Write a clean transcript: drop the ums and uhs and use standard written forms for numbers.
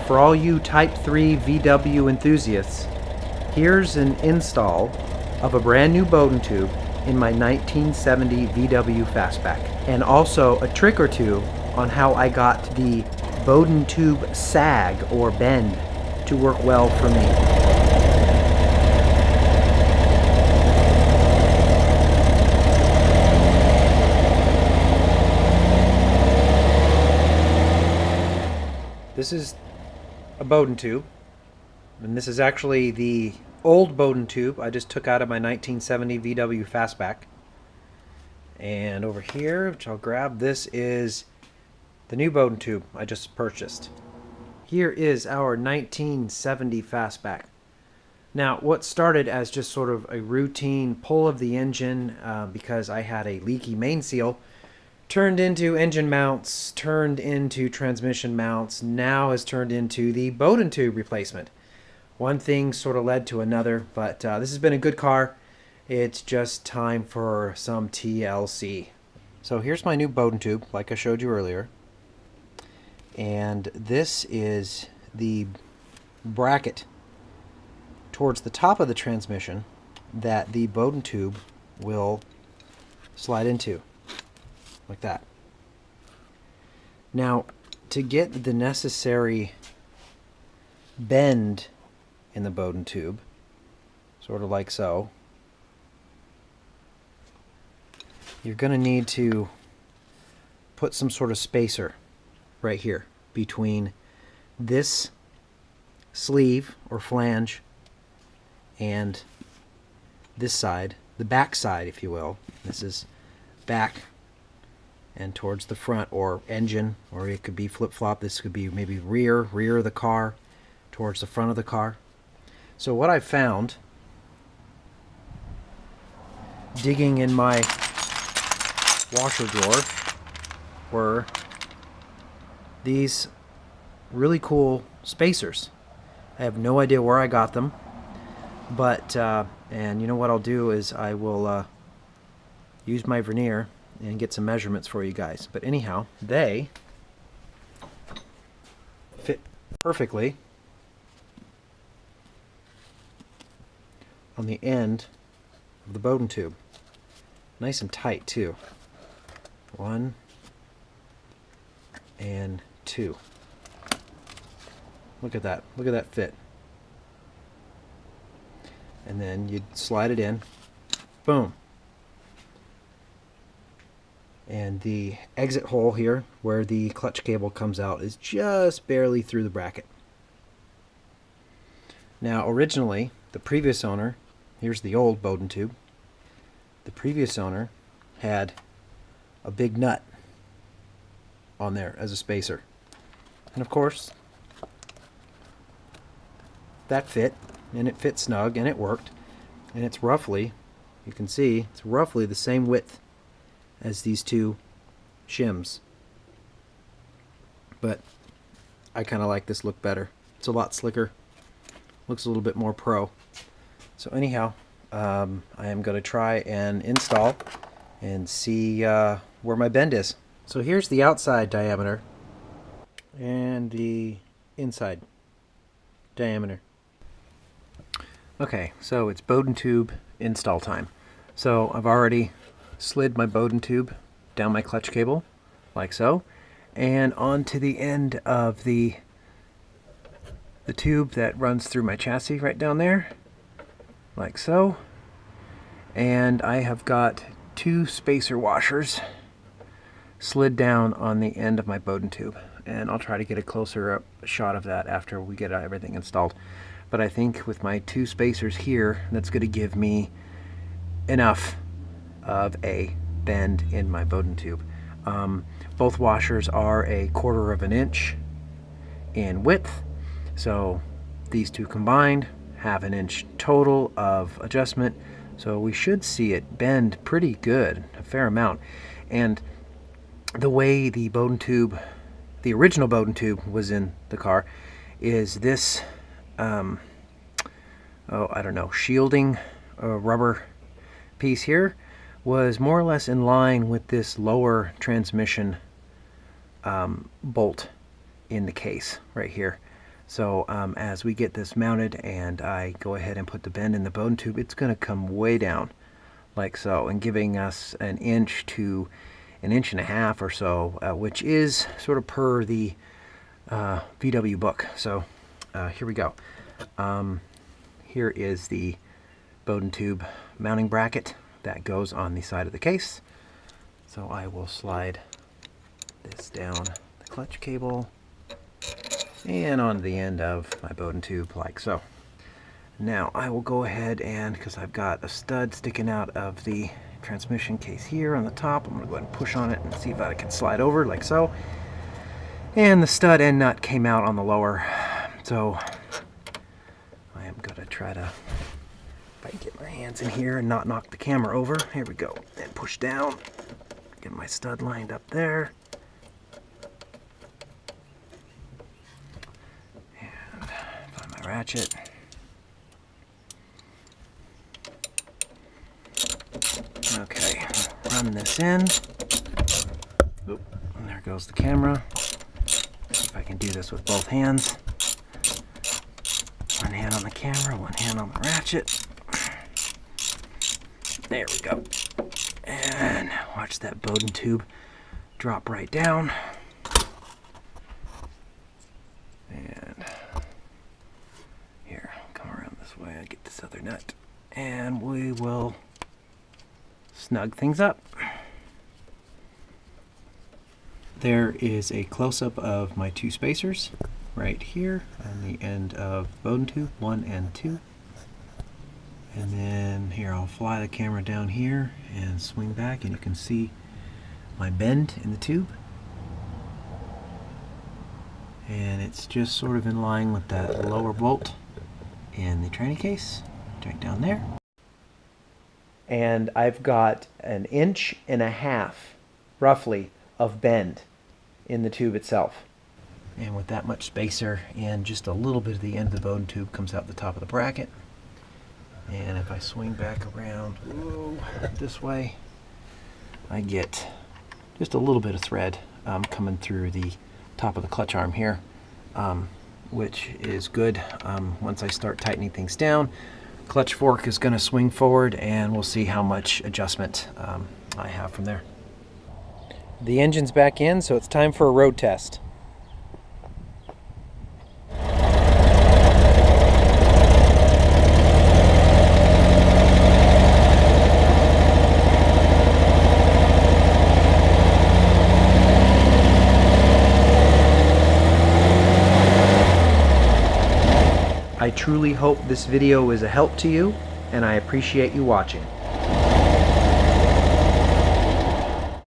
for all you Type 3 VW enthusiasts, here's an install of a brand new Bowden tube in my 1970 VW Fastback, and also a trick or two on how I got the Bowden tube sag or bend to work well for me. This is a Bowden tube, and this is actually the old Bowden tube I just took out of my 1970 VW Fastback. And over here, which I'll grab, this is the new Bowden tube I just purchased. Here is our 1970 Fastback. Now, what started as just sort of a routine pull of the engine because I had a leaky main seal, turned into engine mounts, turned into transmission mounts, now has turned into the Bowden tube replacement. One thing sort of led to another, but this has been a good car. It's just time for some TLC. So here's my new Bowden tube, like I showed you earlier. And this is the bracket towards the top of the transmission that the Bowden tube will slide into. Like that. Now, to get the necessary bend in the Bowden tube, sort of like so, you're going to need to put some sort of spacer right here between this sleeve or flange and this side, the back side, if you will. This is back and towards the front, or engine, or it could be flip-flop. This could be maybe rear of the car towards the front of the car. So what I found digging in my washer drawer were these really cool spacers. I have no idea where I got them, but and you know what I'll do is I will use my vernier and get some measurements for you guys. But anyhow, they fit perfectly on the end of the Bowden tube. Nice and tight too. 1 and 2. Look at that. Look at that fit. And then you slide it in. Boom. And the exit hole here, where the clutch cable comes out, is just barely through the bracket. Now, originally, the previous owner, here's the old Bowden tube, the previous owner had a big nut on there as a spacer. And of course, that fit, and it fit snug, and it worked. And it's roughly, you can see, it's roughly the same width as these two shims, but I kind of like this look better. It's a lot slicker, looks a little bit more pro. So anyhow, I am going to try and install and see where my bend is. So here's the outside diameter and the inside diameter. Okay, so it's Bowden tube install time. So I've already slid my Bowden tube down my clutch cable, like so, and onto the end of the tube that runs through my chassis right down there, like so. And I have got 2 spacer washers slid down on the end of my Bowden tube, and I'll try to get a closer up shot of that after we get everything installed. But I think with my 2 spacers here, that's going to give me enough of a bend in my Bowden tube. Both washers are 1/4 of an inch in width, so these 2 combined have 1 inch total of adjustment, so we should see it bend pretty good, a fair amount. And the way the Bowden tube, the original Bowden tube, was in the car is this I don't know, shielding rubber piece here was more or less in line with this lower transmission bolt in the case right here. So as we get this mounted and I go ahead and put the bend in the Bowden tube, it's going to come way down like so, and giving us an inch to an inch and a half or so, which is sort of per the VW book. So here we go. Here is the Bowden tube mounting bracket that goes on the side of the case. So I will slide this down the clutch cable and onto the end of my Bowden tube like so. Now I will go ahead and, because I've got a stud sticking out of the transmission case here on the top, I'm going to go ahead and push on it and see if I can slide over like so. And the stud end nut came out on the lower, so I am going to try to, if I can get my hands in here and not knock the camera over. Here we go, and push down, get my stud lined up there. And find my ratchet. Okay, run this in. Oop, and there goes the camera. See if I can do this with both hands. One hand on the camera, one hand on the ratchet. There we go. And watch that Bowden tube drop right down. And here, come around this way, I get this other nut. And we will snug things up. There is a close-up of my two spacers right here on the end of Bowden tube 1 and 2. And then here I'll fly the camera down here and swing back, and you can see my bend in the tube. And it's just sort of in line with that lower bolt in the tranny case, right down there. And I've got 1.5 inches roughly of bend in the tube itself. And with that much spacer and just a little bit of the end of the Bowden tube comes out the top of the bracket. And if I swing back around this way, I get just a little bit of thread coming through the top of the clutch arm here, which is good. Once I start tightening things down, clutch fork is going to swing forward, and we'll see how much adjustment I have from there. The engine's back in, so it's time for a road test. I truly hope this video is a help to you, and I appreciate you watching.